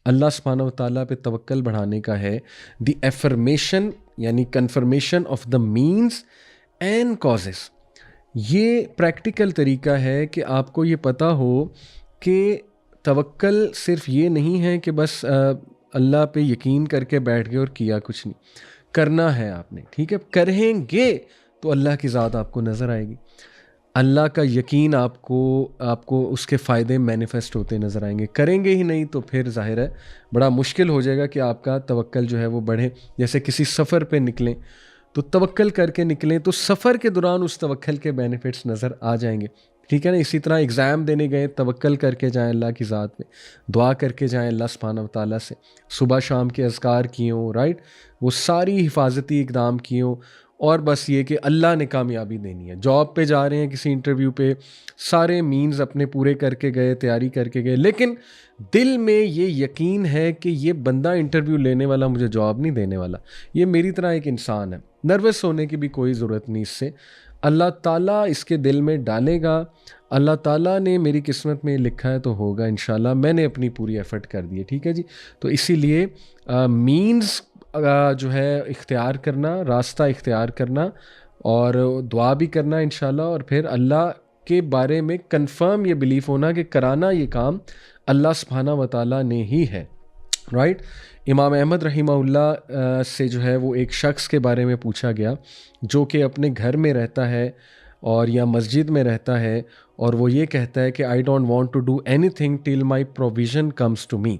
اللہ سبحانہ و تعالیٰ پہ توکل بڑھانے کا ہے دی ایفرمیشن یعنی confirmation of the means and causes. یہ پریکٹیکل طریقہ ہے کہ آپ کو یہ پتہ ہو کہ توکل صرف یہ نہیں ہے کہ بس اللہ پہ یقین کر کے بیٹھ گئے اور کیا کچھ نہیں. کرنا ہے آپ نے, ٹھیک ہے, کریں گے تو اللہ کی ذات آپ کو نظر آئے گی. اللہ کا یقین آپ کو اس کے فائدے مینیفیسٹ ہوتے نظر آئیں گے. کریں گے ہی نہیں تو پھر ظاہر ہے بڑا مشکل ہو جائے گا کہ آپ کا توکل جو ہے وہ بڑھے. جیسے کسی سفر پہ نکلیں تو توکل کر کے نکلیں تو سفر کے دوران اس توکل کے بینیفٹس نظر آ جائیں گے, ٹھیک ہے نا. اسی طرح ایگزام دینے گئے, توکل کر کے جائیں اللہ کی ذات پہ, دعا کر کے جائیں اللہ سبحانہ و تعالیٰ سے, صبح شام کے اذکار کیے ہوں, رائٹ, وہ ساری حفاظتی اقدام کیے ہوں, اور بس یہ کہ اللہ نے کامیابی دینی ہے. جاب پہ جا رہے ہیں کسی انٹرویو پہ, سارے مینز اپنے پورے کر کے گئے, تیاری کر کے گئے, لیکن دل میں یہ یقین ہے کہ یہ بندہ انٹرویو لینے والا مجھے جاب نہیں دینے والا, یہ میری طرح ایک انسان ہے. نروس ہونے کی بھی کوئی ضرورت نہیں اس سے. اللہ تعالیٰ اس کے دل میں ڈالے گا, اللہ تعالیٰ نے میری قسمت میں لکھا ہے تو ہوگا انشاءاللہ. میں نے اپنی پوری ایفرٹ کر دی ہے, ٹھیک ہے جی. تو اسی لیے مینز جو ہے اختیار کرنا, راستہ اختیار کرنا, اور دعا بھی کرنا انشاءاللہ, اور پھر اللہ کے بارے میں کنفرم یہ بلیف ہونا کہ کرانا یہ کام اللہ سبحانہ و تعالیٰ نے ہی ہے, رائٹ. امام احمد رحمہ اللہ سے جو ہے وہ ایک شخص کے بارے میں پوچھا گیا جو کہ اپنے گھر میں رہتا ہے اور یا مسجد میں رہتا ہے, اور وہ یہ کہتا ہے کہ I don't want to do anything till my provision comes to me,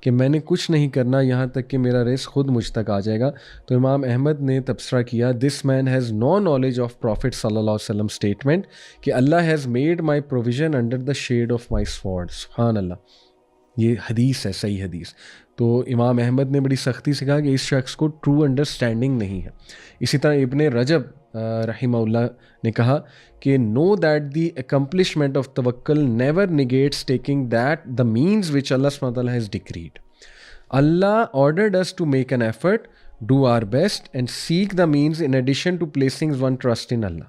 کہ میں نے کچھ نہیں کرنا یہاں تک کہ میرا رزق خود مجھ تک آ جائے گا. تو امام احمد نے تبصرہ کیا, this man has no knowledge of prophet صلی اللہ علیہ وسلم اسٹیٹمنٹ کہ اللہ has made my provision under the shade of my sword. سبحان اللہ, یہ حدیث ہے, صحیح حدیث. تو امام احمد نے بڑی سختی سے کہا کہ اس شخص کو ٹرو انڈرسٹینڈنگ نہیں ہے. اسی طرح ابن رجب رحمہ اللہ نے کہا کہ know that the accomplishment of توکل never negates taking that the means which اللہ سبحانہ وتعالیٰ ہیز ڈکریڈ. اللہ ordered us to make an effort, do our best and seek the means in addition to placing one trust in Allah.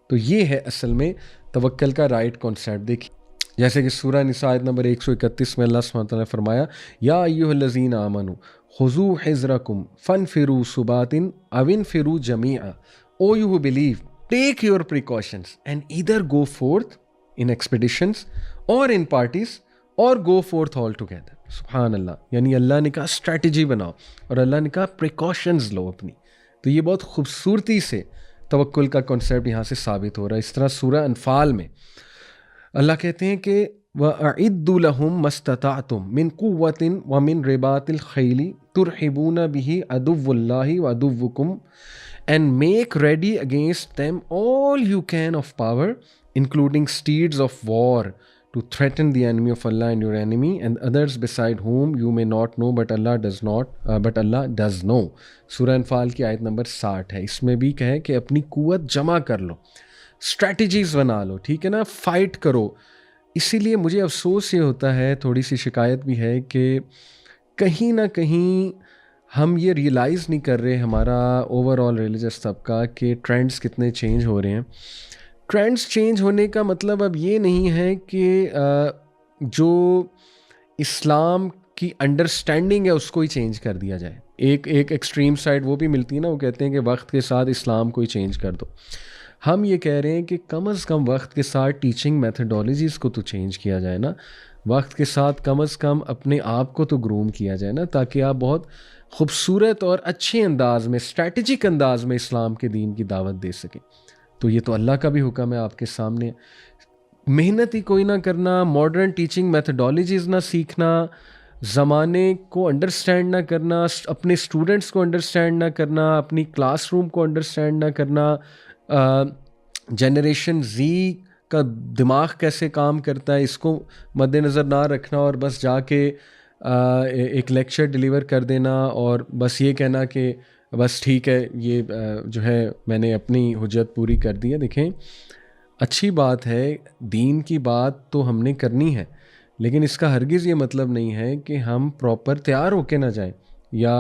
تو یہ ہے اصل میں توکل کا رائٹ کانسیپٹ. دیکھیے جیسے کہ سورہ نساء آیت نمبر 131 میں اللہ سبحانہ وتعالیٰ نے فرمایا, یا ایھا الذین آمنوا خذوا حذرکم فانفروا ثبات او انفروا جمیعا. O you who believe, take your precautions and either go forth in expeditions or in parties or go forth all together. سبحان اللہ, یعنی اللہ نے کہا اسٹریٹجی بناؤ, اور اللہ نے کہا پریکاشنز لو اپنی. تو یہ بہت خوبصورتی سے توکل کا کنسیپٹ یہاں سے ثابت ہو رہا ہے. اس طرح سورہ انفال میں اللہ کہتے ہیں کہ وَأَعِدُّوا لَهُم مَّا اسْتَطَعْتُم مِّن قُوَّةٍ وَمِن رِّبَاطِ الْخَيْلِ تُرْهِبُونَ بِهِ عَدُوَّ اللَّهِ وَعَدُوَّكُمْ and make ready against them all you can of power, including steeds of war, to threaten the enemy of Allah and your enemy and others beside whom you may not know but Allah does know. سورہ انفال کی آیت number 60 ہے. اس میں بھی کہے کہ اپنی قوت جمع کر لو, اسٹریٹجیز بنا لو, ٹھیک ہے نا, فائٹ کرو. اسی لیے مجھے افسوس یہ ہوتا ہے, تھوڑی سی شکایت بھی ہے کہ کہیں نہ کہیں ہم یہ ریئلائز نہیں کر رہے, ہمارا اوور آل ریلیجس طبقہ, کہ ٹرینڈز کتنے چینج ہو رہے ہیں. ٹرینڈز چینج ہونے کا مطلب اب یہ نہیں ہے کہ جو اسلام کی انڈرسٹینڈنگ ہے اس کو ہی چینج کر دیا جائے. ایک ایکسٹریم سائڈ وہ بھی ملتی ہے نا, وہ کہتے ہیں کہ وقت کے ساتھ اسلام کو ہی چینج کر دو. ہم یہ کہہ رہے ہیں کہ کم از کم وقت کے ساتھ ٹیچنگ میتھڈالوجیز کو تو چینج کیا جائے نا, وقت کے ساتھ کم از کم اپنے آپ کو تو گروم کیا جائے نا, تاکہ آپ بہت خوبصورت اور اچھے انداز میں, اسٹریٹجک انداز میں اسلام کے دین کی دعوت دے سکیں. تو یہ تو اللہ کا بھی حکم ہے آپ کے سامنے. محنت ہی کوئی نہ کرنا, ماڈرن ٹیچنگ میتھڈالوجیز نہ سیکھنا, زمانے کو انڈرسٹینڈ نہ کرنا, اپنے اسٹوڈنٹس کو انڈرسٹینڈ نہ کرنا, اپنی کلاس روم کو انڈرسٹینڈ نہ کرنا, جنریشن زی کا دماغ کیسے کام کرتا ہے اس کو مد نظر نہ رکھنا, اور بس جا کے ایک لیکچر ڈیلیور کر دینا اور بس یہ کہنا کہ بس ٹھیک ہے, یہ جو ہے میں نے اپنی حجت پوری کر دی ہے. دیکھیں اچھی بات ہے, دین کی بات تو ہم نے کرنی ہے, لیکن اس کا ہرگز یہ مطلب نہیں ہے کہ ہم پراپر تیار ہو کے نہ جائیں یا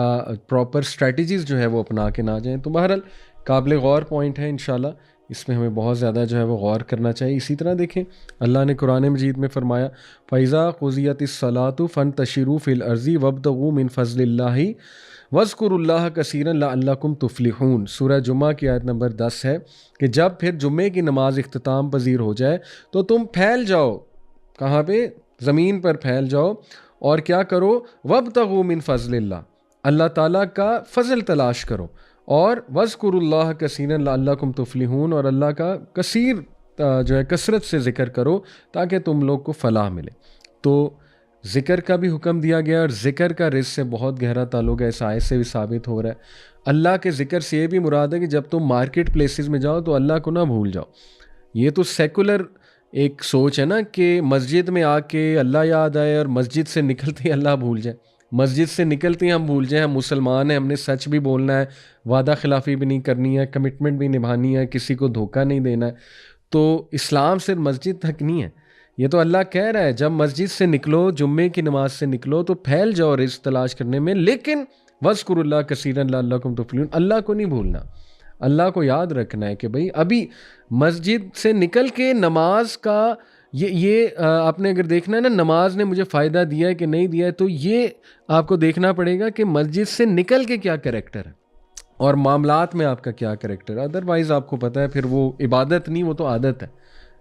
پراپر اسٹریٹجیز جو ہے وہ اپنا کے نہ جائیں. تو بہرحال قابل غور پوائنٹ ہے, انشاءاللہ اس میں ہمیں بہت زیادہ جو ہے وہ غور کرنا چاہیے. اسی طرح دیکھیں اللہ نے قرآن مجید میں فرمایا فَإِذَا قُضِيَتِ الصَّلَاةُ فَانتَشِرُوا فِي الْأَرْضِ وَابْتَغُوا مِن فَضْلِ اللَّهِ وَاذْكُرُوا اللَّهَ كَثِيرًا لَعَلَّكُمْ تُفْلِحُونَ. سورہ جمعہ کی آیت نمبر 10 ہے کہ جب پھر جمعے کی نماز اختتام پذیر ہو جائے تو تم پھیل جاؤ. کہاں پہ؟ زمین پر پھیل جاؤ اور کیا کرو؟ وَابْتَغُوا مِن فَضْلِ اللَّهِ, اللہ تعالیٰ کا فضل تلاش کرو, اور وَاذْكُرُوا اللَّهَ كَثِيرًا لَعَلَّكُمْ تُفْلِحُونَ, اور اللہ کا کثیر جو ہے کثرت سے ذکر کرو تاکہ تم لوگ کو فلاح ملے. تو ذکر کا بھی حکم دیا گیا, اور ذکر کا رزق سے بہت گہرا تعلق ہے, اس آیت سے بھی ثابت ہو رہا ہے. اللہ کے ذکر سے یہ بھی مراد ہے کہ جب تم مارکیٹ پلیسز میں جاؤ تو اللہ کو نہ بھول جاؤ. یہ تو سیکولر ایک سوچ ہے نا کہ مسجد میں آ کے اللہ یاد آئے اور مسجد سے نکلتے ہی اللہ بھول جائے. مسجد سے نکلتے ہی ہم بھول جائیں ہم مسلمان ہیں, ہم نے سچ بھی بولنا ہے, وعدہ خلافی بھی نہیں کرنی ہے, کمٹمنٹ بھی نبھانی ہے, کسی کو دھوکہ نہیں دینا ہے. تو اسلام صرف مسجد تک نہیں ہے. یہ تو اللہ کہہ رہا ہے جب مسجد سے نکلو, جمعے کی نماز سے نکلو تو پھیل جاؤ رزق تلاش کرنے میں, لیکن وَاذْكُرُوا اللَّهَ كَثِيرًا لَعَلَّكُمْ تُفْلِحُونَ, اللہ کو نہیں بھولنا. اللہ کو یاد رکھنا ہے کہ بھئی ابھی مسجد سے نکل کے نماز کا یہ آپ نے اگر دیکھنا ہے نا نماز نے مجھے فائدہ دیا ہے کہ نہیں دیا ہے, تو یہ آپ کو دیکھنا پڑے گا کہ مسجد سے نکل کے کیا کریکٹر ہے اور معاملات میں آپ کا کیا کریکٹر ہے. ادروائز آپ کو پتہ ہے پھر وہ عبادت نہیں, وہ تو عادت ہے.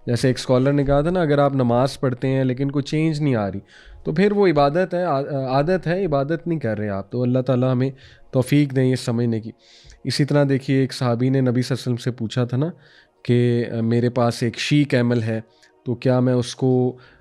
جیسے ایک اسکالر نے کہا تھا نا, اگر آپ نماز پڑھتے ہیں لیکن کوئی چینج نہیں آ رہی تو پھر وہ عبادت ہے, عادت ہے, عبادت نہیں کر رہے آپ. تو اللہ تعالیٰ ہمیں توفیق دیں یہ سمجھنے کی. اسی طرح دیکھیے ایک صحابی نے نبی صلی اللہ علیہ وسلم سے پوچھا تھا نا کہ میرے پاس ایک شی کیمل ہے تو کیا میں اس کو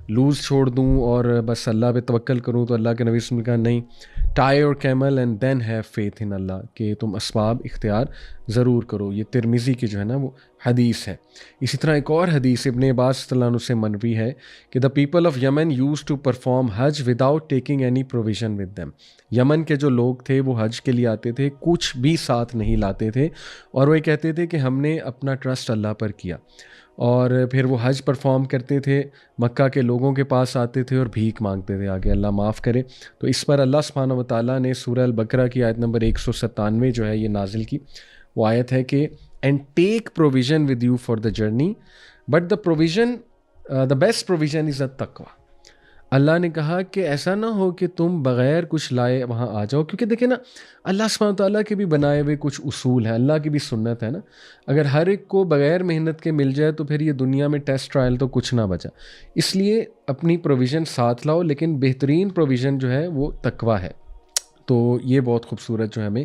لوز چھوڑ دوں اور بس اللہ پہ توکل کروں؟ تو اللہ کے نبی صلی اللہ علیہ وسلم نے کہا نہیں, tie your camel and then have faith in اللہ, کہ تم اسباب اختیار ضرور کرو. یہ ترمذی کی جو ہے نا وہ حدیث ہے. اسی طرح ایک اور حدیث ابن عباس رضی اللہ عنہ سے مروی ہے کہ the people of Yemen use to perform حج without taking any provision with them. Yemen کے جو لوگ تھے وہ حج کے لیے آتے تھے, کچھ بھی ساتھ نہیں لاتے تھے, اور وہ یہ کہتے تھے کہ ہم نے اپنا ٹرسٹ اللہ پر کیا. اور پھر وہ حج پرفارم کرتے تھے, مکہ کے لوگوں کے پاس آتے تھے اور بھیک مانگتے تھے آگے اللہ معاف کرے. تو اس پر اللہ سبحانہ و تعالیٰ نے سورہ البقرہ کی آیت نمبر 197 جو ہے یہ نازل کی. وہ آیت ہے کہ and take provision with you for the journey but the best provision is التقویٰ. اللہ نے کہا کہ ایسا نہ ہو کہ تم بغیر کچھ لائے وہاں آ جاؤ, کیونکہ دیکھیں نا اللہ سبحانہ تعالیٰ کے بھی بنائے ہوئے کچھ اصول ہیں, اللہ کی بھی سنت ہے نا. اگر ہر ایک کو بغیر محنت کے مل جائے تو پھر یہ دنیا میں ٹیسٹ ٹرائل تو کچھ نہ بچا. اس لیے اپنی پروویژن ساتھ لاؤ, لیکن بہترین پروویژن جو ہے وہ تقویٰ ہے. تو یہ بہت خوبصورت جو ہے ہمیں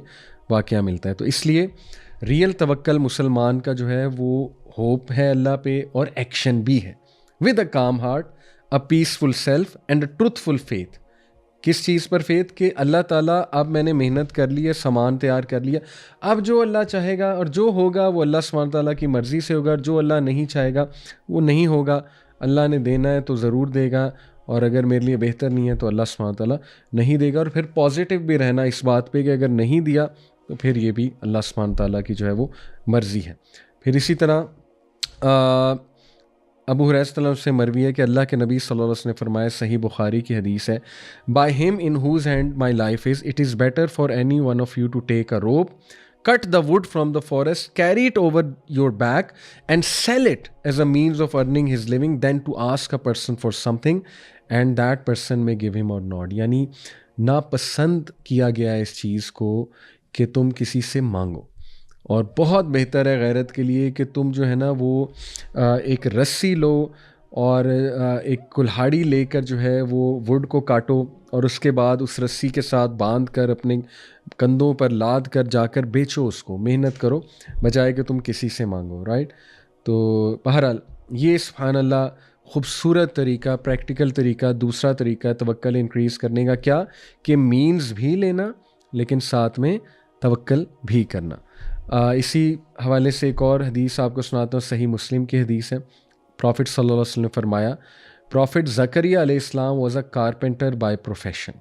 واقعہ ملتا ہے. تو اس لیے ریئل توکل مسلمان کا جو ہے وہ ہوپ ہے اللہ پہ, اور ایکشن بھی ہے. With a calm heart, a peaceful self and a truthful faith. کس چیز پر فیتھ؟ کہ اللہ تعالیٰ اب میں نے محنت کر لی ہے, سامان تیار کر لیا, اب جو اللہ چاہے گا اور جو ہوگا وہ اللہ سبحانہ تعالیٰ کی مرضی سے ہوگا, جو اللہ نہیں چاہے گا وہ نہیں ہوگا. اللہ نے دینا ہے تو ضرور دے گا, اور اگر میرے لیے بہتر نہیں ہے تو اللہ سبحانہ تعالیٰ نہیں دے گا. اور پھر پازیٹیو بھی رہنا اس بات پہ کہ اگر نہیں دیا تو پھر یہ بھی اللہ سبحانہ تعالیٰ کی جو ہے وہ مرضی ہے. پھر اسی طرح ابو ہریرہ رضی اللہ عنہ سے مروی ہے کہ اللہ کے نبی صلی اللہ علیہ وسلم نے فرمایا, صحیح بخاری کی حدیث ہے, by him in whose hand my life is, it is better for any one of you to take a rope, cut the wood from the forest, carry it over your back and sell it as a means of earning his living than to ask a person for something and that person may give him or not. یعنی ناپسند کیا گیا ہے اس چیز کو کہ تم کسی سے مانگو, اور بہت بہتر ہے غیرت کے لیے کہ تم جو ہے نا وہ ایک رسی لو اور ایک کلہاڑی لے کر جو ہے وہ ووڈ کو کاٹو, اور اس کے بعد اس رسی کے ساتھ باندھ کر اپنے کندھوں پر لاد کر جا کر بیچو اس کو, محنت کرو بجائے کہ تم کسی سے مانگو. رائٹ. تو بہرحال یہ سبحان اللہ خوبصورت طریقہ, پریکٹیکل طریقہ, دوسرا طریقہ توکل انکریز کرنے کا, کیا کہ مینز بھی لینا لیکن ساتھ میں توکل بھی کرنا. اسی حوالے سے ایک اور حدیث آپ کو سناتا ہوں, صحیح مسلم کی حدیث ہے. پروفٹ صلی اللہ علیہ وسلم نے فرمایا, پروفٹ زکریا علیہ السلام was a carpenter by profession.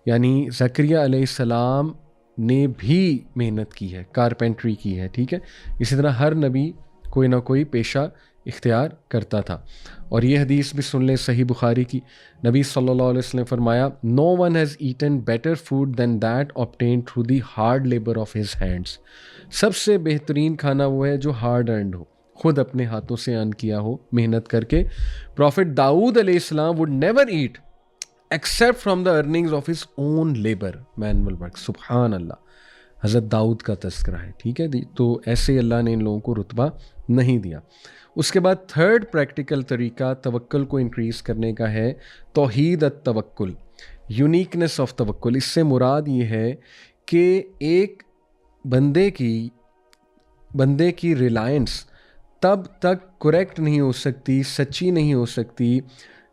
یعنی زکریا علیہ السلام نے بھی محنت کی ہے, کارپینٹری کی ہے. ٹھیک ہے. اسی طرح ہر نبی کوئی نہ کوئی پیشہ اختیار کرتا تھا. اور یہ حدیث بھی سن لیں, صحیح بخاری کی. نبی صلی اللہ علیہ وسلم نے فرمایا, no one has eaten better food than that obtained through the hard labour of his hands. سب سے بہترین کھانا وہ ہے جو ہارڈ ارنڈ ہو, خود اپنے ہاتھوں سے ارن کیا ہو محنت کر کے. پروفٹ داؤد علیہ السلام would never eat except from the earnings of his own labor, manual work. سبحان اللہ, حضرت داؤد کا تذکرہ ہے, ٹھیک ہے. تو ایسے اللہ نے ان لوگوں کو رتبہ نہیں دیا. اس کے بعد تھرڈ پریکٹیکل طریقہ توکل کو انکریز کرنے کا ہے توحید التوکل, یونیکنیس آف توکل. اس سے مراد یہ ہے کہ ایک بندے کی ریلائنس تب تک کریکٹ نہیں ہو سکتی, سچی نہیں ہو سکتی,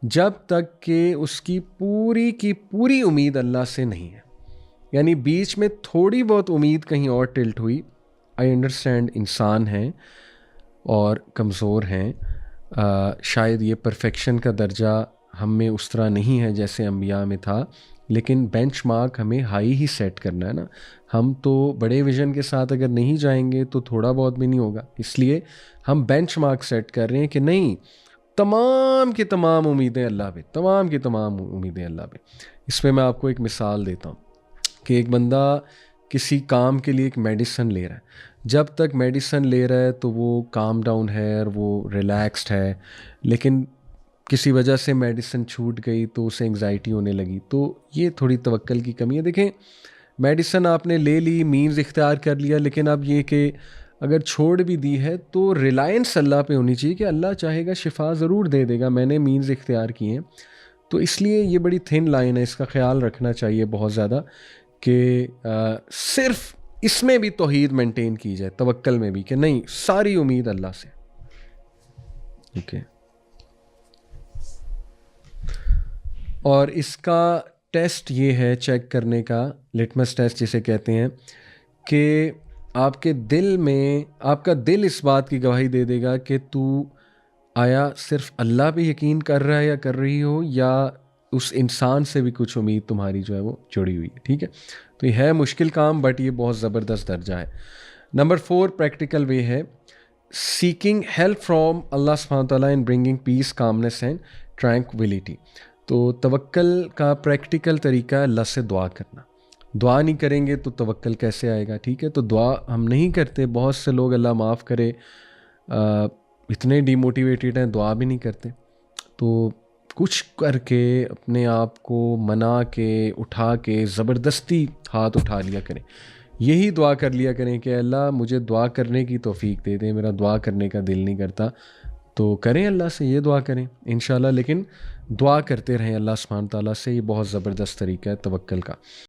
جب تک کہ اس کی پوری امید اللہ سے نہیں ہے. یعنی بیچ میں تھوڑی بہت امید کہیں اور ٹلٹ ہوئی. آئی انڈرسٹینڈ انسان ہیں اور کمزور ہیں, شاید یہ پرفیکشن کا درجہ ہم میں اس طرح نہیں ہے جیسے انبیاء میں تھا, لیکن بینچ مارک ہمیں ہائی ہی سیٹ کرنا ہے نا. ہم تو بڑے ویژن کے ساتھ اگر نہیں جائیں گے تو تھوڑا بہت بھی نہیں ہوگا. اس لیے ہم بینچ مارک سیٹ کر رہے ہیں کہ نہیں, تمام کی تمام امیدیں اللہ پہ, تمام کی تمام امیدیں اللہ پہ. اس پہ میں آپ کو ایک مثال دیتا ہوں کہ ایک بندہ کسی کام کے لیے ایک میڈیسن لے رہا ہے. جب تک میڈیسن لے رہا ہے تو وہ کام ڈاؤن ہے اور وہ ریلیکسڈ ہے, لیکن کسی وجہ سے میڈیسن چھوٹ گئی تو اسے انگزائٹی ہونے لگی. تو یہ تھوڑی توکل کی کمی ہے. دیکھیں, میڈیسن آپ نے لے لی, مینز اختیار کر لیا, لیکن اب یہ کہ اگر چھوڑ بھی دی ہے تو ریلائنس اللہ پہ ہونی چاہیے کہ اللہ چاہے گا شفا ضرور دے دے گا, میں نے مینز اختیار کیے ہیں. تو اس لیے یہ بڑی تھن لائن ہے, اس کا خیال رکھنا چاہیے بہت زیادہ کہ صرف اس میں بھی توحید مینٹین کی جائے, توکل میں بھی, کہ نہیں ساری امید اللہ سے. اوکے. اور اس کا ٹیسٹ یہ ہے چیک کرنے کا, لٹمس ٹیسٹ جسے کہتے ہیں, کہ آپ کے دل میں, آپ کا دل اس بات کی گواہی دے دے گا کہ تو آیا صرف اللہ پہ یقین کر رہا ہے یا کر رہی ہو, یا اس انسان سے بھی کچھ امید تمہاری جو ہے وہ جڑی ہوئی ہے. ٹھیک ہے, تو یہ ہے مشکل کام, بٹ یہ بہت زبردست درجہ ہے. نمبر 4 پریکٹیکل وے ہے سیکنگ ہیلپ فرام اللہ سبحانہ تعالیٰ in bringing piece, commons and tranquillity. تو توکل کا پریکٹیکل طریقہ ہے اللہ سے دعا کرنا. دعا نہیں کریں گے تو توکل کیسے آئے گا؟ ٹھیک ہے, تو دعا ہم نہیں کرتے. بہت سے لوگ اللہ معاف کرے اتنے ڈی موٹیویٹیڈ ہیں, دعا بھی نہیں کرتے. تو کچھ کر کے اپنے آپ کو منا کے, اٹھا کے, زبردستی ہاتھ اٹھا لیا کریں. یہی دعا کر لیا کریں کہ اللہ مجھے دعا کرنے کی توفیق دے دیں, میرا دعا کرنے کا دل نہیں کرتا. تو کریں اللہ سے, یہ دعا کریں انشاءاللہ, لیکن دعا کرتے رہیں اللہ سبحانہ تعالیٰ سے. یہ بہت زبردست طریقہ ہے توکل کا.